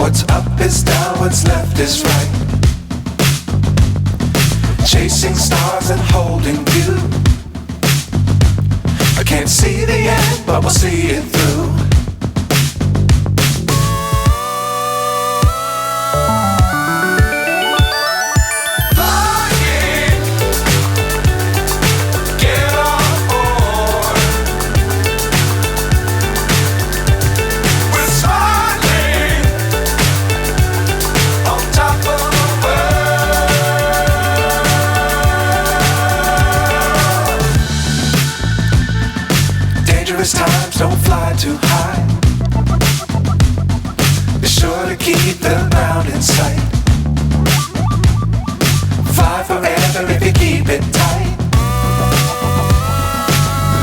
What's up is down, what's left is right. Chasing stars and holding you. I can't see the end, but we'll see it through. Times don't fly too high. Be sure to keep the ground in sight. Fly forever if you keep it tight.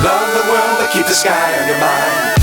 Love the world but keep the sky on your mind.